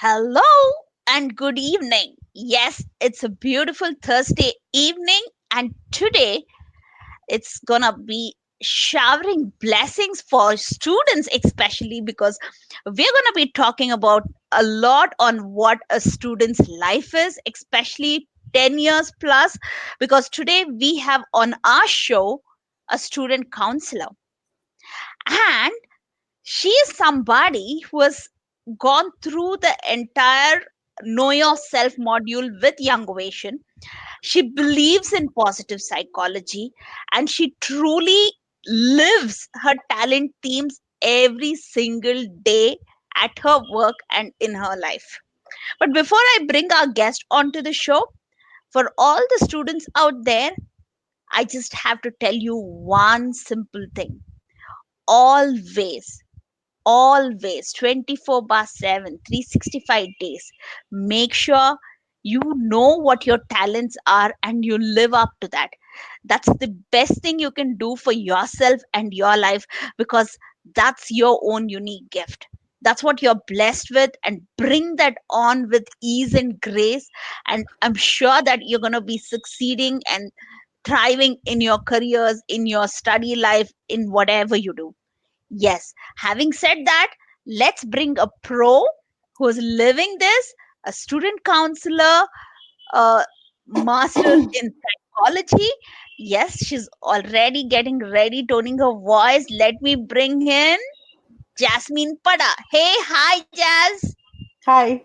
Hello and good evening. Yes, it's a beautiful Thursday evening, and today it's gonna be showering blessings for students, especially because we're gonna be talking about a lot on what a student's life is, especially 10 years plus. Because today we have on our show a student counselor, and she is somebody who has gone through the entire know yourself module with young ovation. She believes in positive psychology, and she truly lives her talent themes every single day at her work and in her life. But before I bring our guest onto the show, for all the students out there, I just have to tell you one simple thing. Always, always 24 bar 7, 365 days, make sure you know what your talents are and you live up to that. That's the best thing you can do for yourself and your life, because that's your own unique gift. That's what you're blessed with, and bring that on with ease and grace, and I'm sure that you're going to be succeeding and thriving in your careers, in your study life, in whatever you do. Yes, having said that, let's bring a pro who's living this, a student counselor, a master's in psychology. Yes, she's already getting ready, toning her voice. Let me bring in Jasmine Padda. Hey, hi, Jazz. Hi,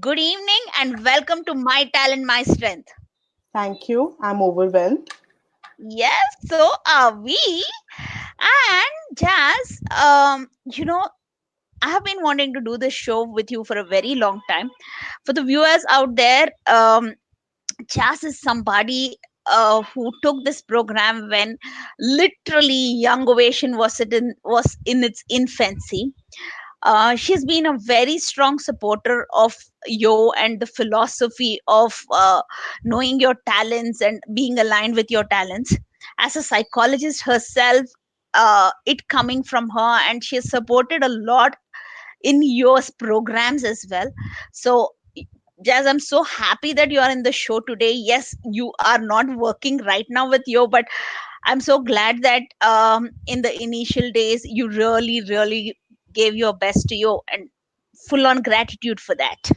Good evening and welcome to My Talent, My Strength. thank you. I'm overwhelmed. Yes, so are we. And Jazz, I have been wanting to do this show with you for a very long time. For the viewers out there, Chas is somebody who took this program when literally Young Ovation was in its infancy. She's been a very strong supporter of Yo and the philosophy of knowing your talents and being aligned with your talents. As a psychologist herself, it coming from her, and she has supported a lot in your programs as well. So, Jazz, I'm so happy that you are in the show today. Yes, you are not working right now with Yo, but I'm so glad that in the initial days you really, really gave your best to Yo, and full on gratitude for that.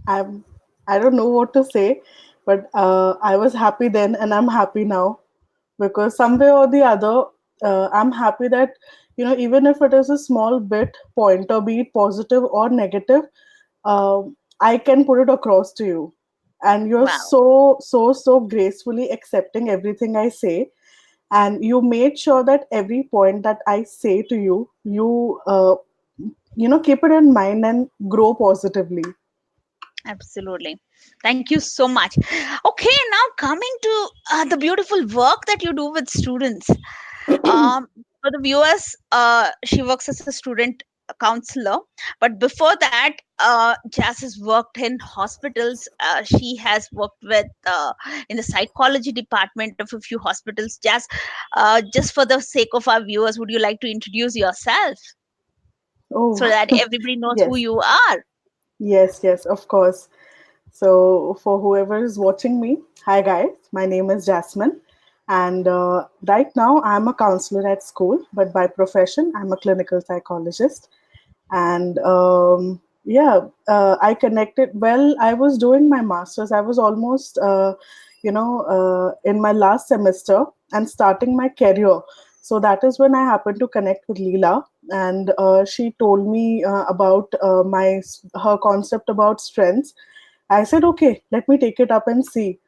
I'm, I don't know what to say, but I was happy then and I'm happy now because some way or the other, I'm happy that, even if it is a small bit pointer, be it positive or negative, uh, I can put it across to you. And you're Wow. so gracefully accepting everything I say. And you made sure that every point that I say to you, keep it in mind and grow positively. Absolutely. Thank you so much. Okay, now coming to the beautiful work that you do with students. For the viewers, she works as a student counselor, but before that, Jazz has worked in hospitals. She has worked with in the psychology department of a few hospitals. Jazz, just for the sake of our viewers, would you like to introduce yourself Oh, so that everybody knows who yes, you are? yes, of course. So, for whoever is watching me, hi guys, my name is Jasmine, and right now I'm a counselor at school, but by profession, I'm a clinical psychologist. And yeah, I connected. Well, I was doing my master's, I was almost, in my last semester and starting my career. So that is when I happened to connect with Leela, and she told me about my her concept about strengths. I said, okay, let me take it up and see.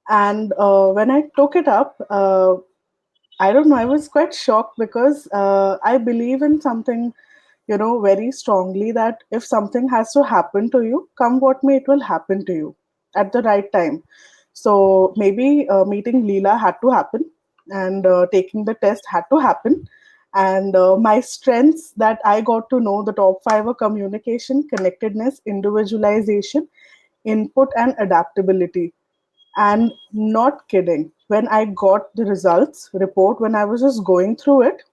And when I took it up, I don't know, I was quite shocked because I believe in something, very strongly, that if something has to happen to you, come what may, it will happen to you at the right time. So maybe meeting Leela had to happen, and taking the test had to happen. And my strengths that I got to know, the top five are communication, connectedness, individualization, input, and adaptability. And not kidding, when I got the results report, when I was just going through it,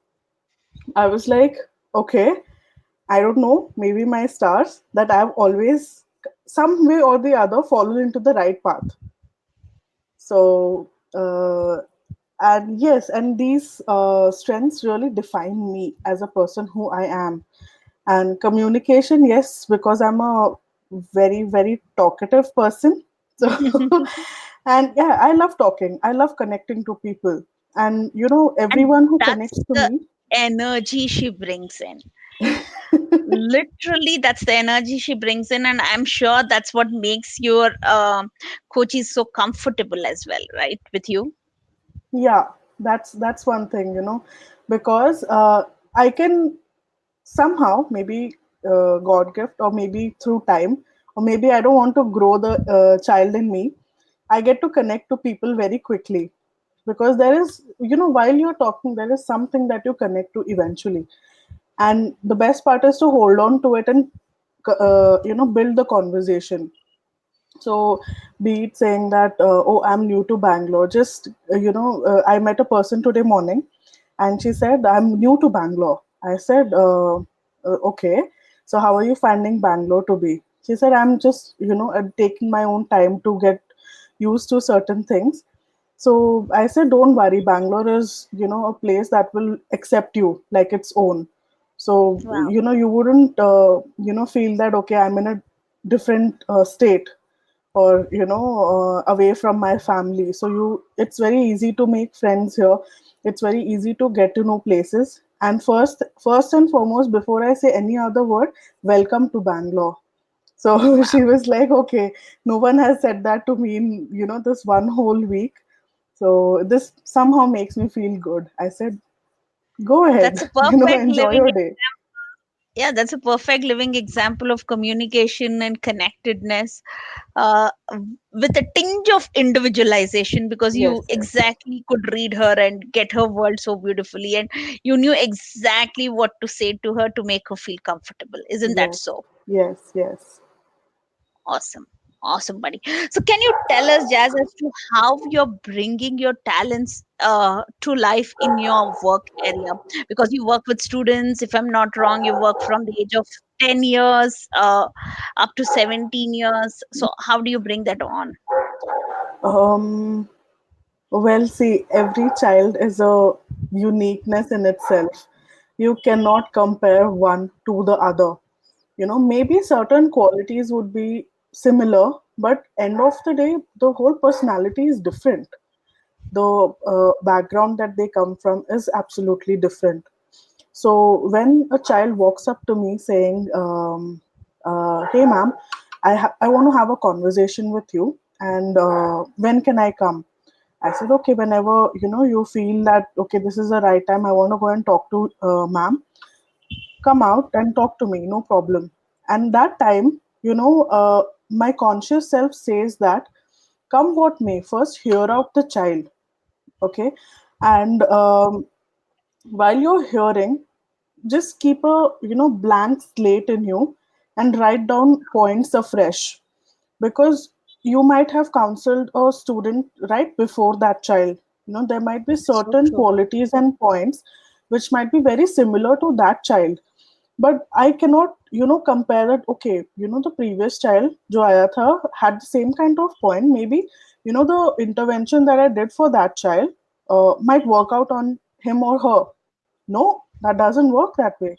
I was like, okay, I don't know, maybe my stars, that I've always, some way or the other, fallen into the right path. So, and yes, and these strengths really define me as a person who I am. And communication, yes, because I'm a very, very talkative person. So, and yeah, I love talking. I love connecting to people. And, And everyone who that's connects to the me. energy she brings in. Literally, that's the energy she brings in, and I'm sure that's what makes your coaches so comfortable as well, right, with you. Yeah, that's one thing, because I can somehow, maybe God gift, or maybe through time, or maybe I don't want to grow the child in me. I get to connect to people very quickly, because there is, while you're talking, there is something that you connect to eventually, and the best part is to hold on to it and build the conversation. So, be it saying that, oh, I'm new to Bangalore. Just, I met a person today morning and she said, I'm new to Bangalore. I said, okay. So, how are you finding Bangalore to be? She said, I'm just, taking my own time to get used to certain things. So I said, don't worry, Bangalore is, a place that will accept you like its own. So, Wow. you wouldn't, feel that, okay, I'm in a different state, or away from my family. So it's very easy to make friends here. It's very easy to get to know places. And first and foremost, before I say any other word, welcome to Bangalore. So Wow. she was like, okay, no one has said that to me in this one whole week. So this somehow makes me feel good. I said, go ahead, That's a perfect enjoy living your day. example. Yeah, that's a perfect living example of communication and connectedness, uh, with a tinge of individualization, because Yes, you yes, exactly could read her and get her world so beautifully, and you knew exactly what to say to her to make her feel comfortable. Isn't that yes, so? yes, yes. Awesome. Awesome, buddy. So, can you tell us, Jazz, as to how you're bringing your talents to life in your work area? Because you work with students, if I'm not wrong, you work from the age of 10 years up to 17 years. So, how do you bring that on? Um, Well, see, every child is a uniqueness in itself. You cannot compare one to the other. Maybe certain qualities would be similar, but end of the day, the whole personality is different. The background that they come from is absolutely different. So when a child walks up to me saying, "Hey, ma'am, I want to have a conversation with you, and when can I come?" I said, "Okay, whenever you feel that okay, this is the right time. I want to go and talk to ma'am. Come out and talk to me, no problem." And that time, my conscious self says that, "Come what may, first hear out the child." Okay, and while you're hearing, just keep a blank slate in you and write down points afresh, because you might have counseled a student right before that child. There might be So certain true. qualities and points which might be very similar to that child, but I cannot compare that. Okay, the previous child jo aaya tha had the same kind of point. Maybe the intervention that I did for that child might work out on him or her. No, that doesn't work that way.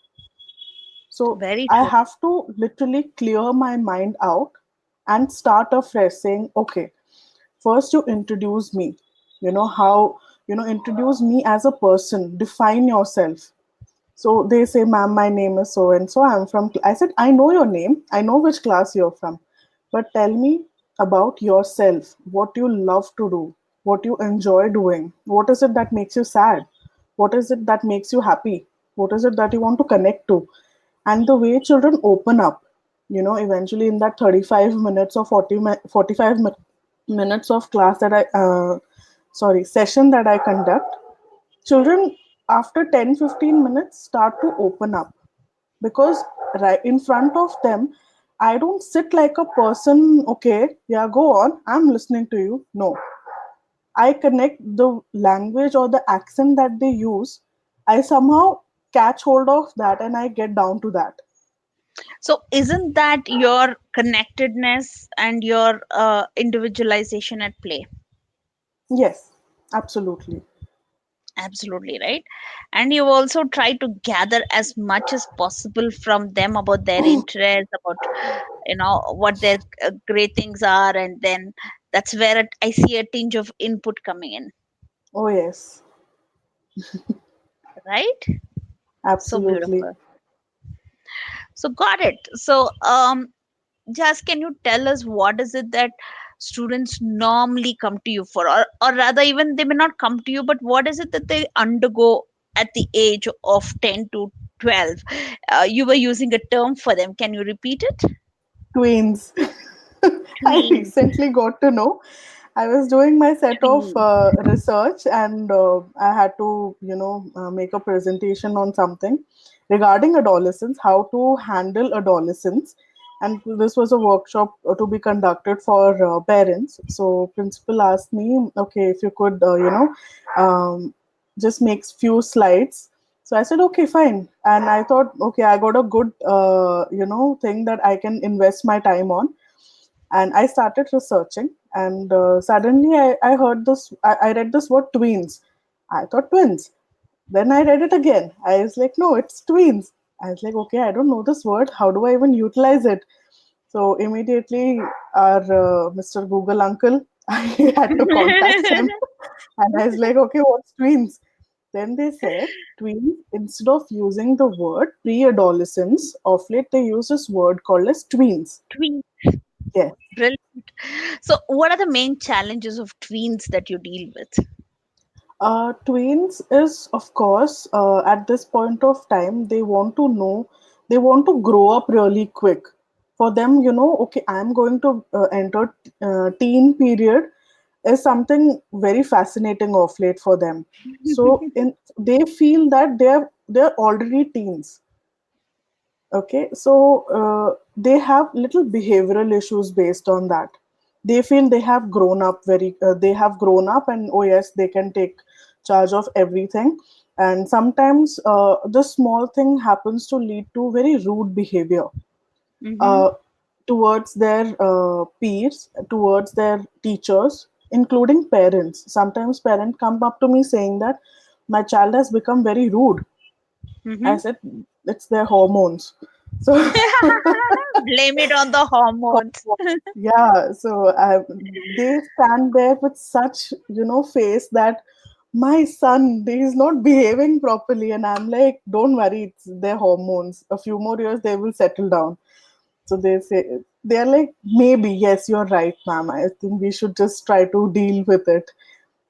So Very I true. have to literally clear my mind out and start afresh, saying, okay, first you introduce me. How, introduce me as a person, define yourself. So they say, ma'am, my name is so and so. I'm from, I said, I know your name. I know which class you're from. But tell me about yourself, what you love to do, what you enjoy doing. What is it that makes you sad? What is it that makes you happy? What is it that you want to connect to? And the way children open up, eventually in that 35 minutes or 45 minutes of class that sorry, session that I conduct, children after 10-15 minutes start to open up, because right in front of them, I don't sit like a person, okay, yeah, go on, I'm listening to you. No, I connect the language or the accent that they use. I somehow catch hold of that and I get down to that. So isn't that your connectedness and your individualization at play? Yes, absolutely. Absolutely, right? And you also try to gather as much as possible from them about their interests, about what their great things are, and then that's where I see a tinge of input coming in, Oh, yes, right? So absolutely. beautiful. So got it. So just can you tell us what is it that students normally come to you for, or rather, even they may not come to you, but what is it that they undergo at the age of 10 to 12? You were using a term for them. Can you repeat it? Twins. I Tween. recently got to know. I was doing my set of Tween. research, and I had to, make a presentation on something regarding adolescence, how to handle adolescence. And this was a workshop to be conducted for parents. So principal asked me, okay, if you could, just make few slides. So I said, okay, fine. And I thought, okay, I got a good, thing that I can invest my time on. And I started researching, and suddenly I heard this. I read this word tweens. I thought twins. Then I read it again. I was like, no, it's tweens. I was like, okay, I don't know this word. How do I even utilize it? So immediately, our Mr. Google uncle, I had to contact him, and I was like, okay, what's tweens? Then they said tweens, instead of using the word pre-adolescence, of late they use this word called as tweens. Tween. Yes. Brilliant. So what are the main challenges of tweens that you deal with? Tweens is, of course, at this point of time, they want to know, they want to grow up really quick. For them, okay, I'm going to enter teen period is something very fascinating of late for them. So, they feel that they're already teens. Okay, so they have little behavioral issues based on that. They feel they have grown up they have grown up, and oh yes, they can take charge of everything. And sometimes the small thing happens to lead to very rude behavior Mm-hmm. uh, towards their peers, towards their teachers, including parents. Sometimes parents come up to me saying that my child has become very rude. I Mm-hmm. said it's their hormones. So Blame it on the hormones. yeah, so they stand there with such face that my son he is not behaving properly, and I'm like, don't worry, it's their hormones. A few more years they will settle down. So they say they're like, maybe yes, you're right, ma'am. I think we should just try to deal with it.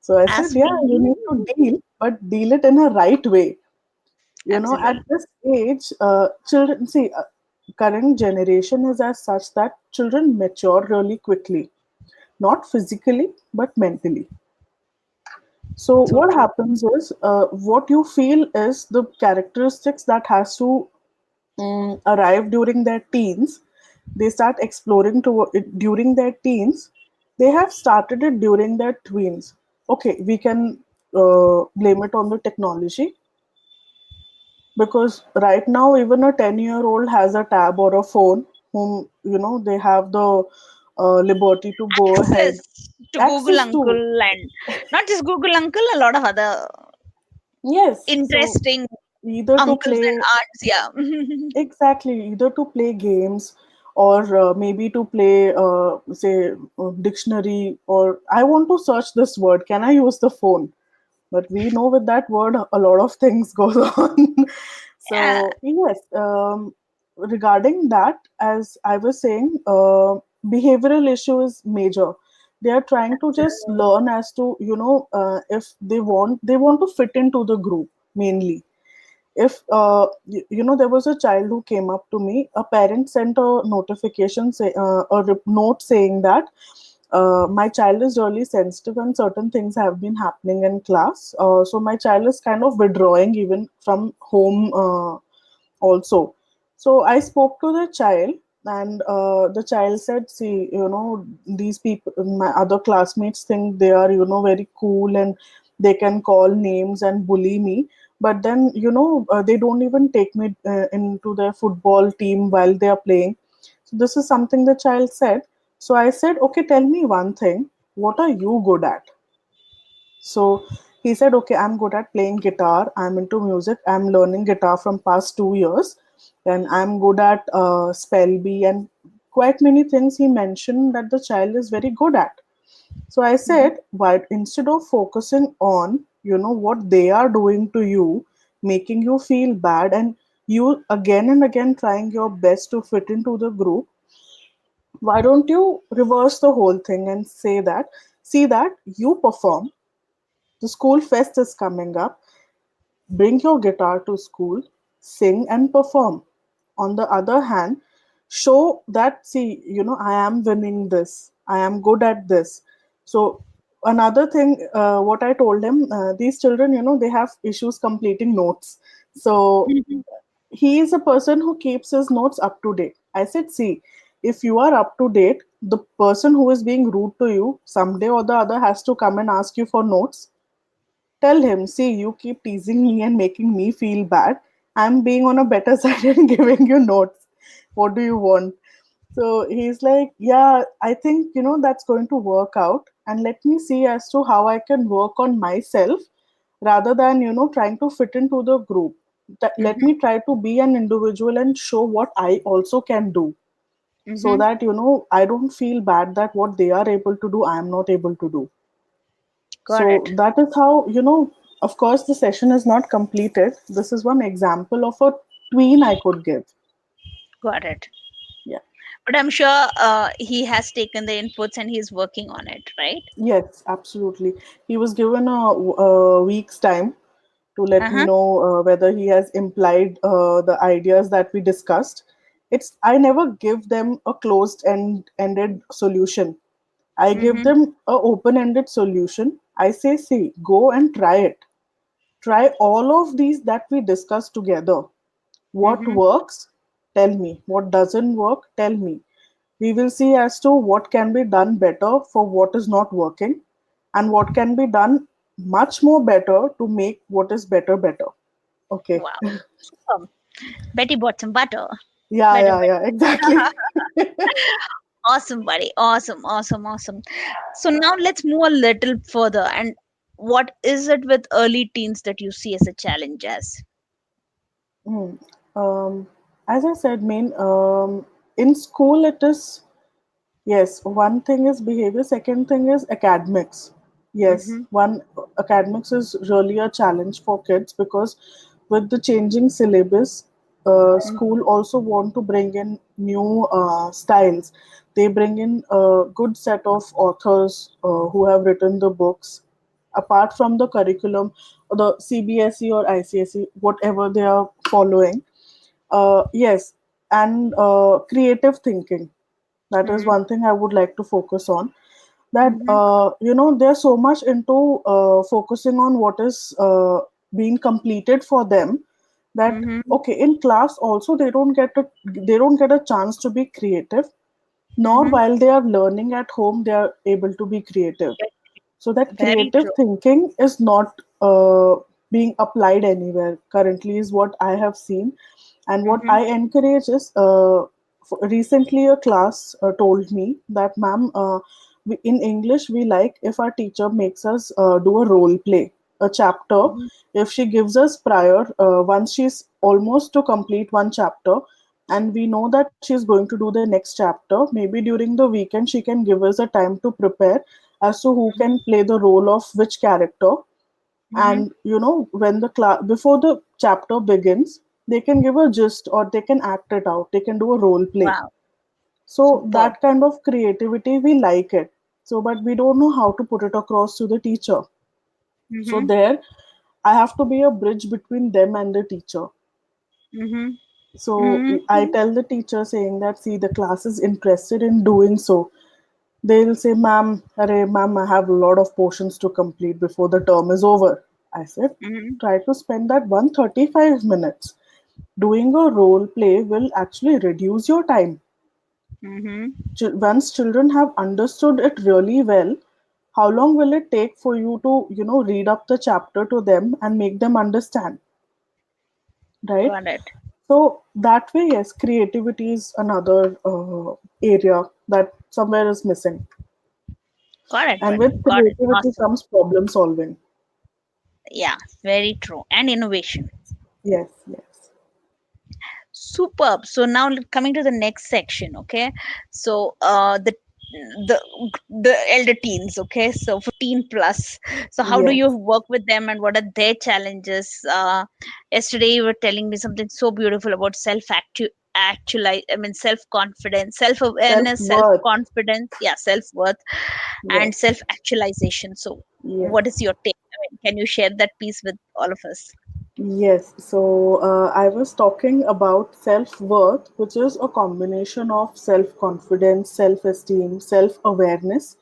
So I said, As yeah, you we need to deal, but deal it in a right way. At absolutely. this age, children see, current generation is as such that children mature really quickly, not physically but mentally. So So what true. happens is, what you feel is the characteristics that has to arrive during their teens. They start exploring to it during their teens. They have started it during their tweens. Okay, we can blame it on the technology, because right now even a 10-year-old has a tab or a phone, whom they have the liberty to go ahead, Access to Google access to. Uncle, and not just Google Uncle, a lot of other Yes, so interesting either to uncles and play, aunts. Yeah. exactly, either to play games, or maybe to play, say, dictionary, or I want to search this word, can I use the phone? But we know with that word a lot of things goes on. Yeah. So yes, regarding that, as I was saying, behavioral issue is major. They are trying to just learn as to, if they want to fit into the group mainly. If there was a child who came up to me, a parent sent a notification, note saying that my child is really sensitive and certain things have been happening in class, so my child is kind of withdrawing even from home, also. So I spoke to the child, and the child said, see, these people, my other classmates think they are, very cool, and they can call names and bully me. But then, they don't even take me into their football team while they are playing. So this is something the child said. So I said, okay, tell me one thing. What are you good at? So he said, okay, I'm good at playing guitar. I'm into music. I'm learning guitar from past 2 years. Then I'm good at spell bee and quite many things he mentioned that the child is very good at. So I Mhm. said, why instead of focusing on, what they are doing to you, making you feel bad, and you again and again trying your best to fit into the group, why don't you reverse the whole thing and say that, see that you perform, the school fest is coming up. Bring your guitar to school, sing and perform. On the other hand, show that, see, I am winning this, I am good at this. So, another thing, what I told him, these children, they have issues completing notes. So, Mhm. he is a person who keeps his notes up to date. I said, see, if you are up to date, the person who is being rude to you someday or the other has to come and ask you for notes. Tell him, see, you keep teasing me and making me feel bad. I'm being on a better side and giving you notes. What do you want? So he's like, yeah, I think, that's going to work out. And let me see as to how I can work on myself rather than, trying to fit into the group. Let Mhm. me try to be an individual and show what I also can do so Mhm. that, I don't feel bad that what they are able to do, I am not able to do. Got So it. that is how, of course, the session is not completed. This is one example of a tween I could give. Got it. Yeah. But I'm sure he has taken the inputs and he's working on it, right? Yes, absolutely. He was given a week's time to let me Uh-huh. know whether he has implied the ideas that we discussed. I never give them a ended solution. I give Mhm. them a open-ended solution. I say, see, go and try it. Try all of these that we discussed together. What Mhm. works? Tell me. What doesn't work? Tell me. We will see as to what can be done better for what is not working and what can be done much more better to make what is better better. Okay. Wow. Super. Betty bought some butter. Yeah, Better, yeah, yeah, better. exactly. Awesome, buddy. Awesome, awesome, awesome. So now let's move a little further. And what is it with early teens that you see as a challenge as? Hmm. Um, as I said, in school it is. Yes, one thing is behavior, second thing is academics. Yes, Mm-hmm. one academics is really a challenge for kids because with the changing syllabus, school also want to bring in new styles. They bring in a good set of authors who have written the books. Apart from the curriculum, or the CBSE or ICSE, whatever they are following, yes, and creative thinking, that is Mm-hmm. one thing I would like to focus on. That Mm-hmm. they're so much into focusing on what is being completed for them that Mm-hmm. okay, in class also they don't get a chance to be creative, nor Mm-hmm. while they are learning at home they are able to be creative. So that Very creative true. thinking is not being applied anywhere currently, is what I have seen. And what Mm-hmm. I encourage is, recently a class told me that, ma'am, in English we like if our teacher makes us do a role play, a chapter. Mm-hmm. If she gives us prior, once she's almost to complete one chapter, and we know that she's going to do the next chapter, maybe during the weekend she can give us a time to prepare as to who Mm-hmm. can play the role of which character. Mm-hmm. And when the class, before the chapter begins, they can give a gist or they can act it out, they can do a role play. Wow. So Superb. that kind of creativity we like it. So but we don't know how to put it across to the teacher. So Mm-hmm. there I have to be a bridge between them and the teacher. Mm-hmm. So I Mm-hmm. tell the teacher saying that, see, the class is interested in doing so. They'll say, ma'am, array, ma'am, I have a lot of portions to complete before the term is over. I said, Mm-hmm. try to spend that 135 minutes. Doing a role play will actually reduce your time. Mm-hmm. Once children have understood it really well, how long will it take for you to, read up the chapter to them and make them understand? right? Got it. So that way, yes, creativity is another area that somewhere is missing. Got it, And buddy. with Got it. creativity Awesome. comes problem solving. Yeah, very true. And innovation. Yes, yes, Superb. So now coming to the next section, okay? So the the elder teens, okay? So 15 plus. So how do you yes. work with them and what are their challenges? Yesterday you were telling me something so beautiful about actualize, I mean self confidence, self Self awareness, self worth. confidence, yeah, self worth and Yes, self actualization. So yes. what is your take? I mean, can you share that piece with all of us? Yes, so I was talking about self worth, which is a combination of self confidence, self esteem, self awareness.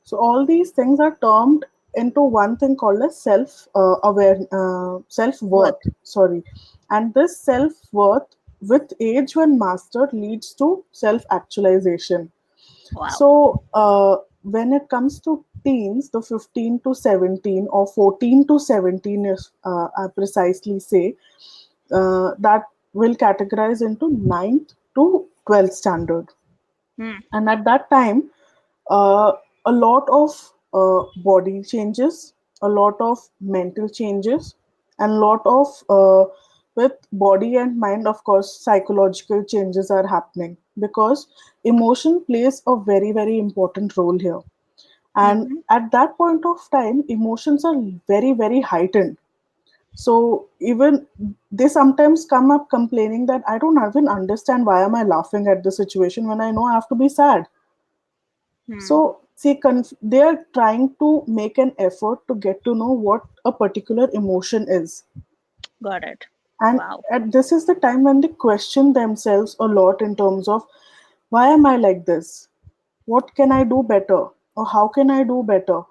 So, all these things are termed into one thing called as self Worth. worth. Sorry, and this self worth, with age when mastered, leads to self actualization. Wow. So, when it comes to teens, the 15 to 17 or 14 to 17, is I precisely say, that will categorize into ninth to 12th standard. Hmm. And at that time, uh, a lot of body changes, a lot of mental changes, and a lot of with body and mind, of course, psychological changes are happening because emotion plays a very, very important role here. And Mm-hmm. at that point of time, emotions are very, very heightened. So even they sometimes come up complaining that I don't even understand why am I laughing at the situation when I know I have to be sad. Hmm. So, see, they are trying to make an effort to get to know what a particular emotion is. Got it. And Wow. this is the time when they question themselves a lot in terms of why am I like this? What can I do better? Or how can I do better?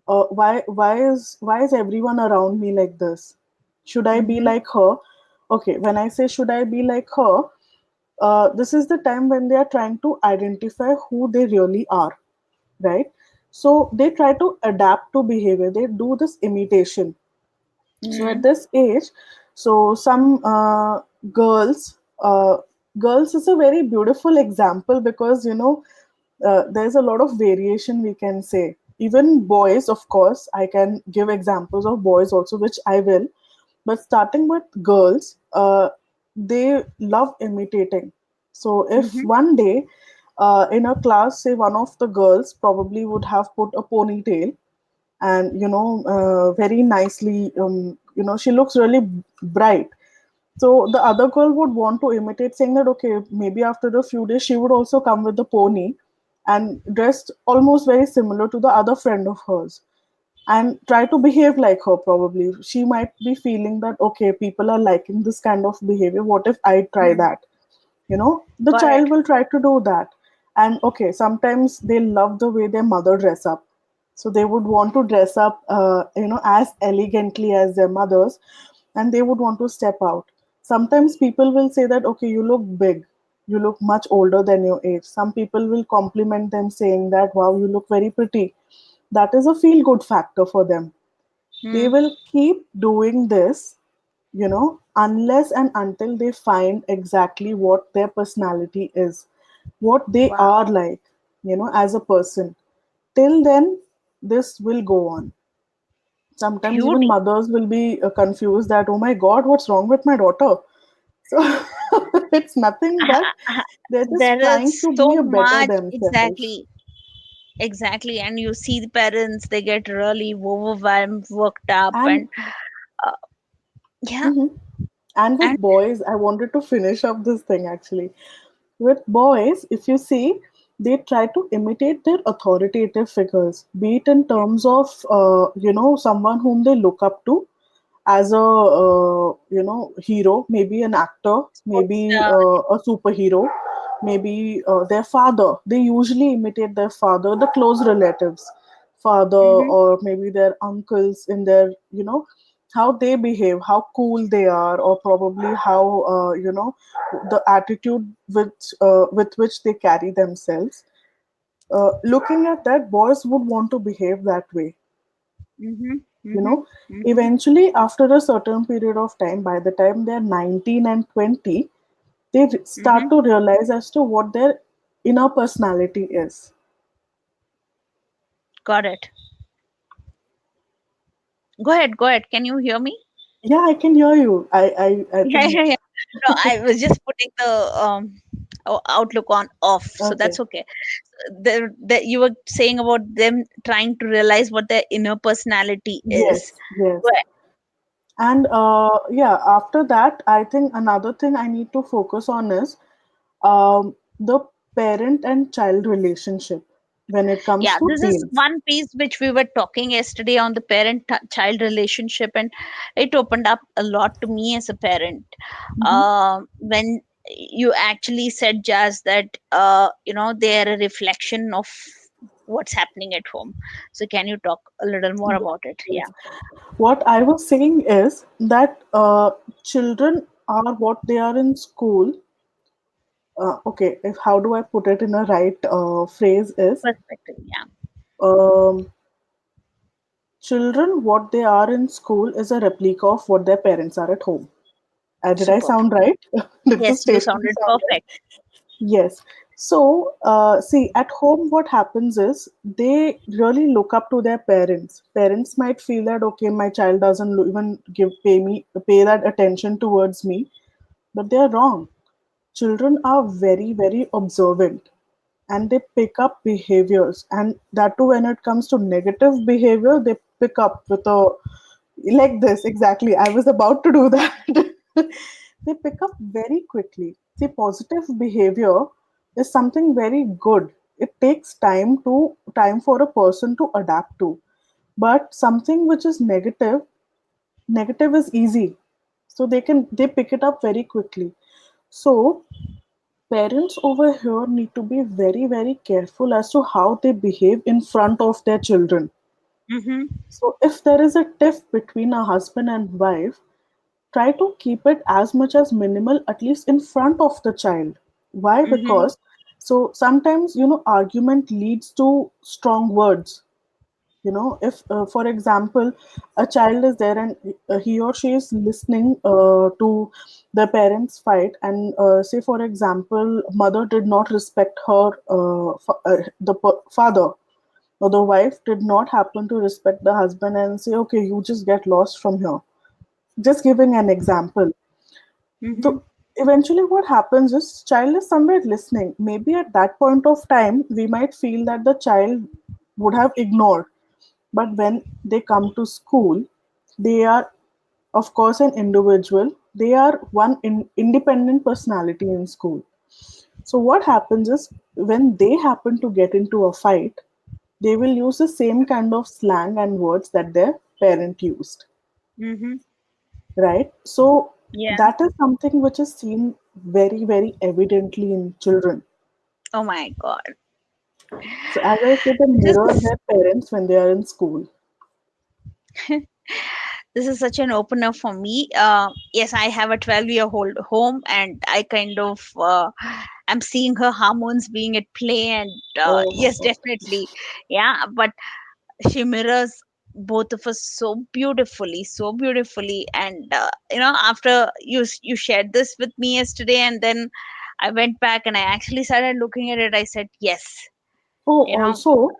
Why is everyone around me like this? Should I be Mm-hmm. like her? Okay, when I say should I be like her, this is the time when they are trying to identify who they really are, right? So they try to adapt to behavior, they do this imitation. So Mm-hmm. at this age, so some girls is a very beautiful example because there's a lot of variation, we can say. Even boys, of course, I can give examples of boys also, which I will. But starting with girls, they love imitating. So if Mm-hmm. one day in a class, say one of the girls probably would have put a ponytail and very nicely, she looks really bright. So the other girl would want to imitate, saying that okay, maybe after a few days she would also come with the pony and dressed almost very similar to the other friend of hers and try to behave like her. Probably she might be feeling that okay, people are liking this kind of behavior, what if I try Hmm. that? The Got it. child will try to do that. And okay, sometimes they love the way their mother dress up, so they would want to dress up as elegantly as their mothers, and they would want to step out. Sometimes people will say that okay, you look big, you look much older than your age. Some people will compliment them saying that wow, you look very pretty. That is a feel good factor for them. They Hmm. will keep doing this, unless and until they find exactly what their personality is, what they Wow. are like, as a person. Till then, this will go on. Sometimes even Beauty. mothers will be confused that, oh my God, what's wrong with my daughter? So it's nothing but they're just There trying is to be so a better much. themselves. Exactly. Exactly. And you see the parents, they get really overwhelmed, worked up, And and uh, yeah. mhm. And with And boys, I wanted to finish up this thing actually. With boys, if you see, they try to imitate their authoritative figures, be it in terms of, someone whom they look up to as a, hero, maybe an actor, sports. maybe a superhero, maybe their father. They usually imitate their father, the close relatives, father, Mm-hmm. or maybe their uncles in their, how they behave, how cool they are, or probably how, the attitude with which they carry themselves. Looking at that, boys would want to behave that way. Mm-hmm. you Mm-hmm. know. Mm-hmm. Eventually, after a certain period of time, by the time they're 19 and 20, they start Mm-hmm. to realize as to what their inner personality is. Got it. Go ahead. Go ahead. Can you hear me? Yeah, I can hear you. I Yeah, think, yeah, yeah. No, I was just putting the outlook on off, so okay. that's okay. You were saying about them trying to realize what their inner personality is. Yes, yes. Well, And yeah, after that, I think another thing I need to focus on is the parent and child relationship when it comes yeah, to this is teens. one piece which we were talking yesterday on the parent-child relationship, and it opened up a lot to me as a parent. Hmm. When you actually said, Jazz, that they're a reflection of what's happening at home. So can you talk a little more Yes, about it? Yeah. yes. What I was saying is that children are what they are in school. Okay, if how do I put it in a right phrase is Perspective. Yeah. um, children what they are in school is a replica of what their parents are at home. Did I Superb. sound right? Did the Yes, you statement sounded sound right? perfect. Yes. So, see, at home, what happens is they really look up to their parents. Parents might feel that okay, my child doesn't even pay that attention towards me, but they are wrong. Children are very, very observant, and they pick up behaviors, and that too when it comes to negative behavior, they pick up with a like this exactly. I was about to do that. They pick up very quickly. See, positive behavior is something very good. It takes time for a person to adapt to. But something which is negative is easy. So they pick it up very quickly. So parents over here need to be very, very careful as to how they behave in front of their children. Mm-hmm. So if there is a tiff between a husband and wife, try to keep it as much as minimal, at least in front of the child. Why? Mm-hmm. Because so sometimes argument leads to strong words. If for example a child is there and he or she is listening to the parents fight, and say for example mother did not respect her father, or the wife did not happen to respect the husband and say okay, you just get lost from here, just giving an example. The Mm-hmm. Eventually what happens is child is somewhere listening. Maybe at that point of time we might feel that the child would have ignored, but when they come to school, they are of course an individual. They are one independent personality in school. So what happens is when they happen to get into a fight, they will use the same kind of slang and words that their parent used, Mm-hmm. right? So Yeah. that is something which is seen very, very evidently in children. Oh my God. So as I said, they This mirror is their parents when they are in school. this is such an opener for me. Yes, I have a 12-year-old home, and I kind of I'm seeing her hormones being at play, and Oh my yes, god. definitely, yeah. But she mirrors both of us so beautifully, and after you shared this with me yesterday, and then I went back and I actually started looking at it. I said, yes, Oh, you know, also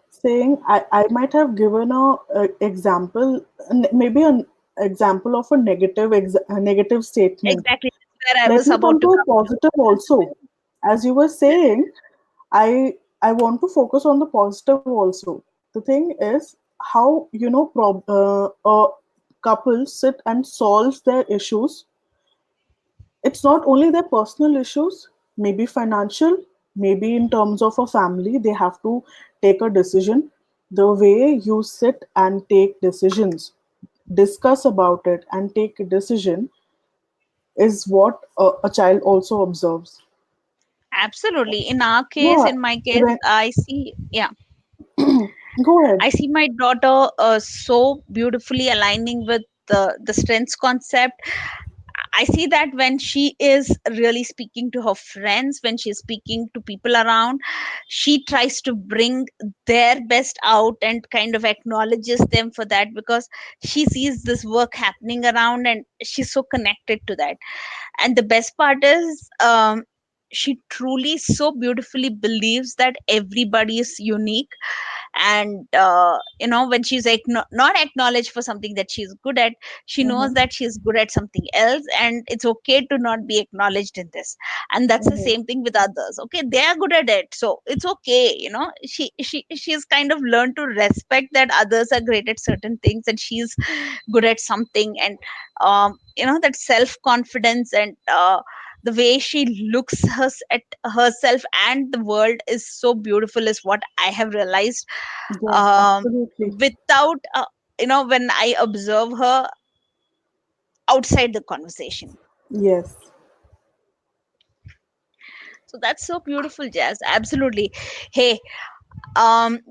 saying I might have given a example, maybe an example of a negative statement. exactly where I Let was me about come to to a come. positive also. As you were saying, I want to focus on the positive also. The thing is how a couple sit and solve their issues. It's not only their personal issues, maybe financial, maybe in terms of a family, they have to take a decision. The way you sit and take decisions, discuss about it, and take a decision is what a child also observes. Absolutely. In our case, Yeah, in my case, even I see, yeah, go ahead. I see my daughter so beautifully aligning with the strengths concept. I see that when she is really speaking to her friends, when she's speaking to people around, she tries to bring their best out and kind of acknowledges them for that, because she sees this work happening around and she's so connected to that. And the best part is, she truly so beautifully believes that everybody is unique. And when she's not acknowledged for something that she's good at, she knows Mm-hmm. that she's good at something else, and it's okay to not be acknowledged in this. And that's the Mm-hmm. same thing with others. Okay, they are good at it, so it's okay. She's kind of learned to respect that others are great at certain things and she's good at something. And that self confidence and the way she looks at herself and the world is so beautiful, is what I have realized, Yes, um, absolutely. without when I observe her outside the conversation. Yes. So that's so beautiful, Jazz. Absolutely. Hey,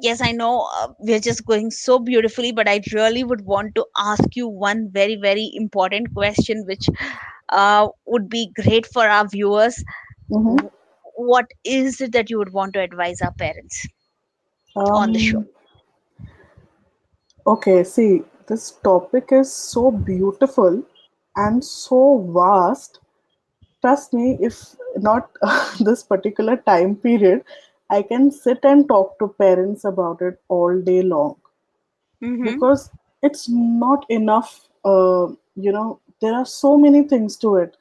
yes, I know, we're just going so beautifully, but I really would want to ask you one very, very important question, which would be great for our viewers. Mm-hmm. W- what is it that you would want to advise our parents on the show? Um, okay, see, this topic is so beautiful and so vast. Trust me, if not this particular time period, I can sit and talk to parents about it all day long, Mm-hmm. because it's not enough. There are so many things to it.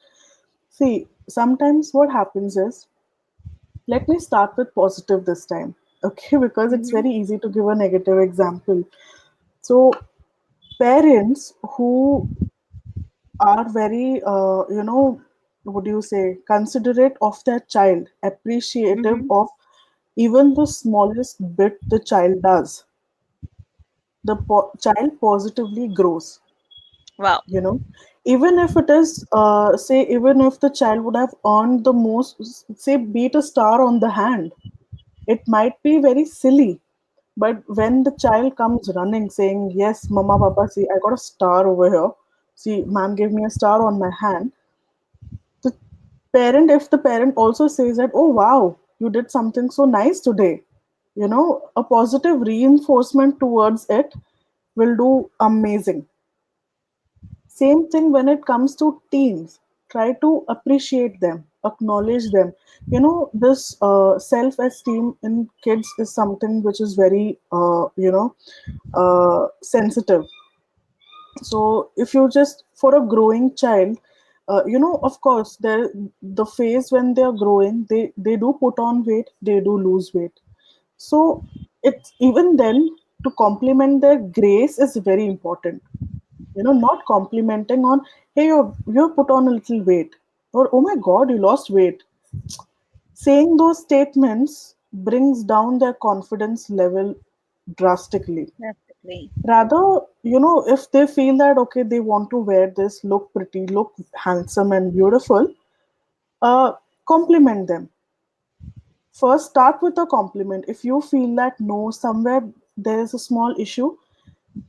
See, sometimes what happens is, let me start with positive this time, okay, because it's Mm-hmm. very easy to give a negative example. So, parents who are very, what do you say, considerate of their child, appreciative Mm-hmm. of even the smallest bit the child does, the child positively grows. Wow. You know, even if it is, say, even if the child would have earned the most, say, be it a star on the hand, it might be very silly. But when the child comes running saying, yes, Mama, Papa, see, I got a star over here. See, ma'am gave me a star on my hand. The if the parent also says that, oh, wow, you did something so nice today, a positive reinforcement towards it will do amazing. Same thing when it comes to teens. Try to appreciate them, acknowledge them. This self esteem in kids is something which is very, sensitive. So if you just, for a growing child, of course, the phase when they are growing, they do put on weight, they do lose weight. So it's even then, to complement their grace is very important. Not complimenting on, hey, you put on a little weight, or oh my god, you lost weight. Saying those statements brings down their confidence level drastically. Definitely. Rather, if they feel that okay, they want to wear this, look pretty, look handsome and beautiful, uh compliment them. First, start with a compliment. If you feel that no, somewhere there is a small issue,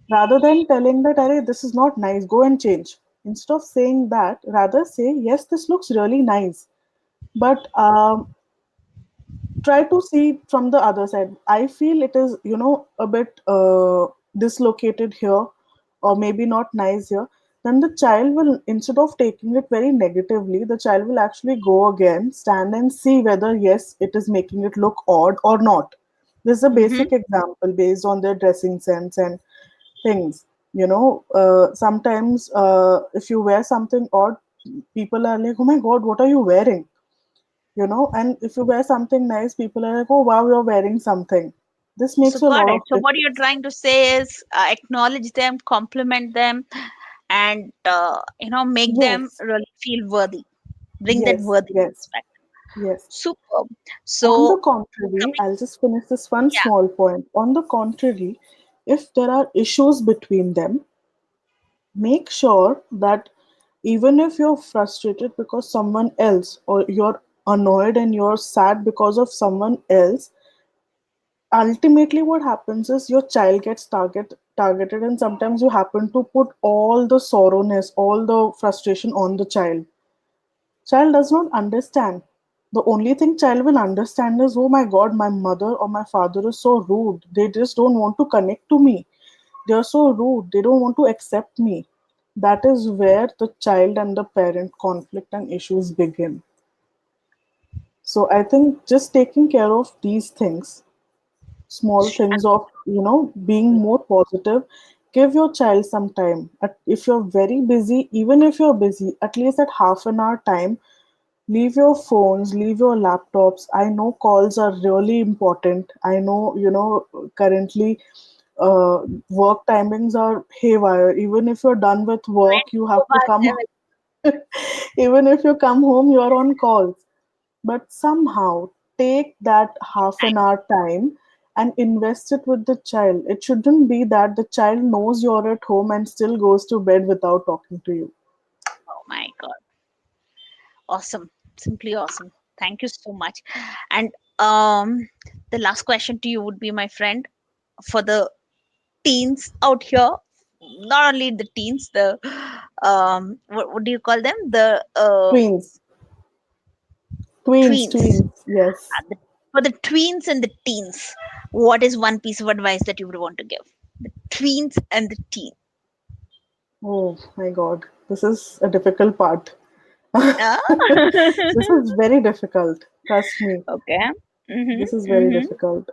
rather than telling that, Arey, this is not nice, go and change. Instead of saying that, rather say, yes, this looks really nice. But try to see from the other side. I feel it is, a bit dislocated here, or maybe not nice here. Then the child will, instead of taking it very negatively, the child will actually go again, stand and see whether, yes, it is making it look odd or not. This is a Mm-hmm. basic example based on their dressing sense and things. Sometimes if you wear something odd, people are like, oh my god, what are you wearing? And if you wear something nice, people are like, oh wow, you're wearing something. This So makes a got lot it. of So what you're difference. trying to say is, acknowledge them, compliment them, and make them Yes, really feel worthy. Bring that yes, worthiness yes, back. yes. Superb. On the So contrary, coming, I'll just finish this one yeah. small point. On the contrary, if there are issues between them, make sure that even if you're frustrated because someone else, or you're annoyed and you're sad because of someone else, ultimately what happens is your child gets targeted, and sometimes you happen to put all the sorrowness, all the frustration on the child. Child does not understand. The only thing child will understand is, oh my god, my mother or my father is so rude. They just don't want to connect to me. They are so rude. They don't want to accept me. That is where the child and the parent conflict and issues begin. So I think just taking care of these things, small things of, being more positive, give your child some time. If you're very busy, even if you're busy, at least at half an hour time, leave your phones, leave your laptops. I know calls are really important. I know, currently work timings are haywire. Even if you're done with work, you have to come. 24/7. Even if you come home, you're on calls. But somehow take that half an hour time and invest it with the child. It shouldn't be that the child knows you're at home and still goes to bed without talking to you. Oh my God. Awesome. Simply awesome. Thank you so much. And um, the last question to you would be, my friend, for the teens out here, not only the teens, the what do you call them? The Twins, twins, tweens. twins. Yes. For the tweens and the teens, what is one piece of advice that you would want to give? The tweens and the teen. Oh my God, this is a difficult part. Ah? This is very difficult. Trust me, Okay. Mm-hmm. this is very Mm-hmm. difficult.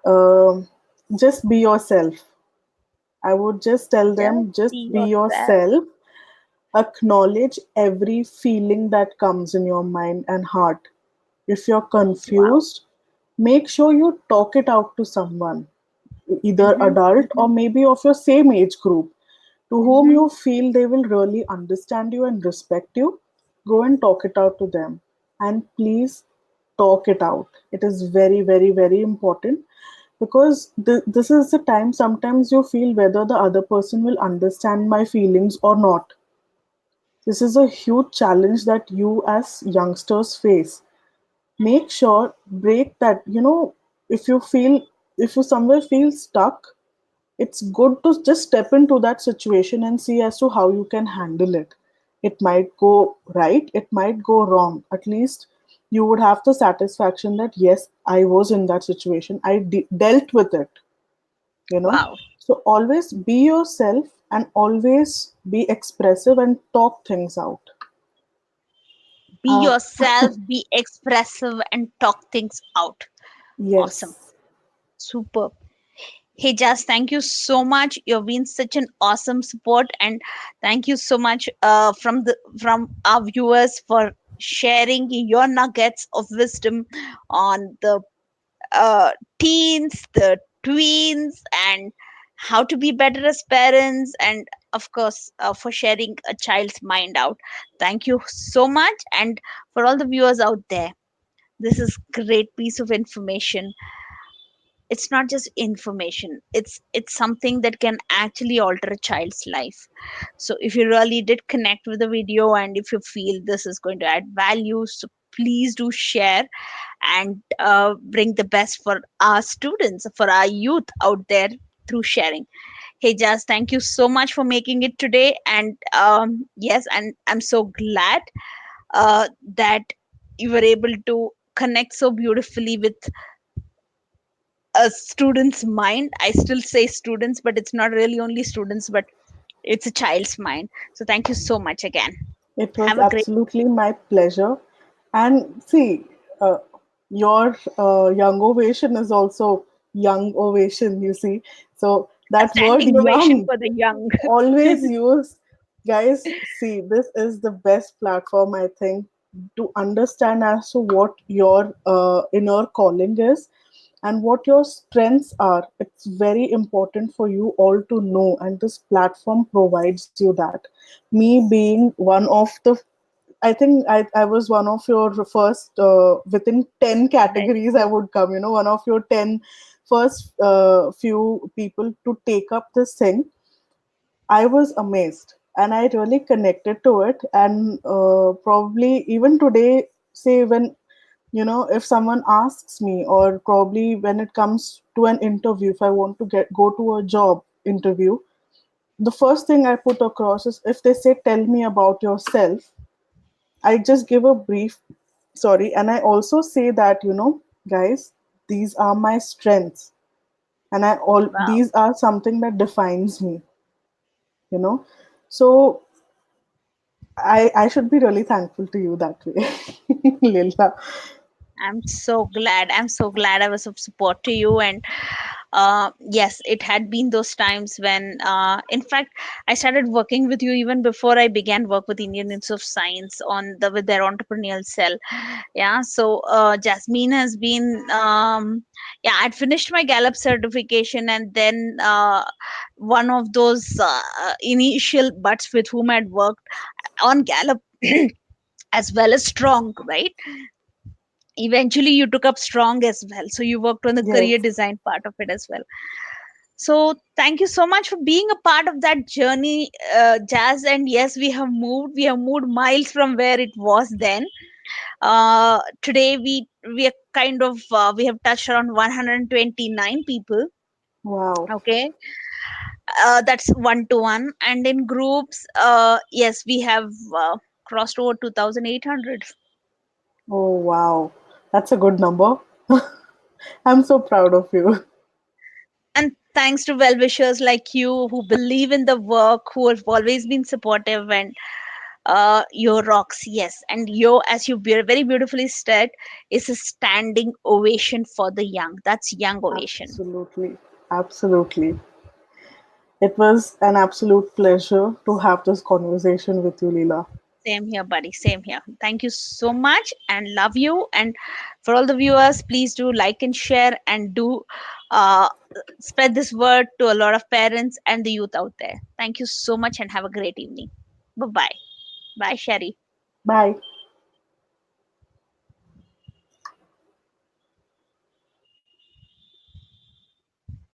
Just be yourself. I would just tell Just them, just be be yourself. yourself. Acknowledge every feeling that comes in your mind and heart. If you're Wow. confused, make sure you talk it out to someone, either Mm-hmm. adult Mm-hmm. or maybe of your same age group, to whom Mm-hmm. you feel they will really understand you and respect you. Go and talk it out to them. And please talk it out. It is very, very, very important, because this is the time sometimes you feel whether the other person will understand my feelings or not. This is a huge challenge that you as youngsters face. Make sure, break that, if you feel, if you somewhere feel stuck, it's good to just step into that situation and see as to how you can handle it. It might go right, it might go wrong. At least you would have the satisfaction that yes, I was in that situation, I dealt with it, you know. Wow. So always be yourself and always be expressive and talk things out. Be uh, yourself, be expressive, and talk things out. Awesome. yes. Superb. Hey, Jazz, thank you so much. You've been such an awesome support, and thank you so much from our viewers for sharing your nuggets of wisdom on the uh, teens, the tweens, and how to be better as parents, and of course, for sharing a child's mind out. Thank you so much, and for all the viewers out there, this is great piece of information. It's not just information, it's something that can actually alter a child's life. So if you really did connect with the video and if you feel this is going to add value, so please do share and bring the best for our students, for our youth out there through sharing. Hey Jazz, thank you so much for making it today, and yes, and I'm so glad that you were able to connect so beautifully with a student's mind. I still say students, but it's not really only students, but it's a child's mind. So thank you so much again. It was Have a great absolutely my pleasure. And see, your young ovation is also young ovation, you see. So a that word standing ovation young, for the young. always use. Guys, see, this is the best platform, I think, to understand as to what your inner calling is and what your strengths are. It's very important for you all to know, and this platform provides you that. Me being one of the, I think I was one of your first, within 10 Right. categories I would come, one of your 10 first few people to take up this thing. I was amazed and I really connected to it. And probably even today, say when, if someone asks me, or probably when it comes to an interview, if I want to go to a job interview, the first thing I put across is if they say, tell me about yourself, I just give a brief, sorry, and I also say that, guys, these are my strengths, and Wow. these are something that defines me, you know. So I should be really thankful to you that way, Lila. I'm so glad. I'm so glad I was of support to you. And yes, it had been those times when, in fact, I started working with you even before I began work with Indian Institute of Science on the with their entrepreneurial cell. Yeah. So Jasmine has been, yeah, I'd finished my Gallup certification, and then one of those initial buts with whom I'd worked on Gallup. As well as strong, right? Eventually you took up strong as well, so you worked on the career Yes. design part of it as well. So thank you so much for being a part of that journey, Jazz. And yes, we have moved miles from where it was then. Today we are kind of we have touched around 129 people. Wow. Okay. That's one to one, and in groups, yes, we have crossed over 2800. Oh, wow. That's a good number. I'm so proud of you. And thanks to well wishers like you who believe in the work, who have always been supportive, and your rocks, yes. And yo, as you very beautifully said, is a standing ovation for the young. That's young ovation. Absolutely. Absolutely. It was an absolute pleasure to have this conversation with you, Leela. Same here, buddy. Same here. Thank you so much and love you. And for all the viewers, please do like and share, and do uh, spread this word to a lot of parents and the youth out there. Thank you so much and have a great evening. Bye bye. Bye, Sherry. Bye.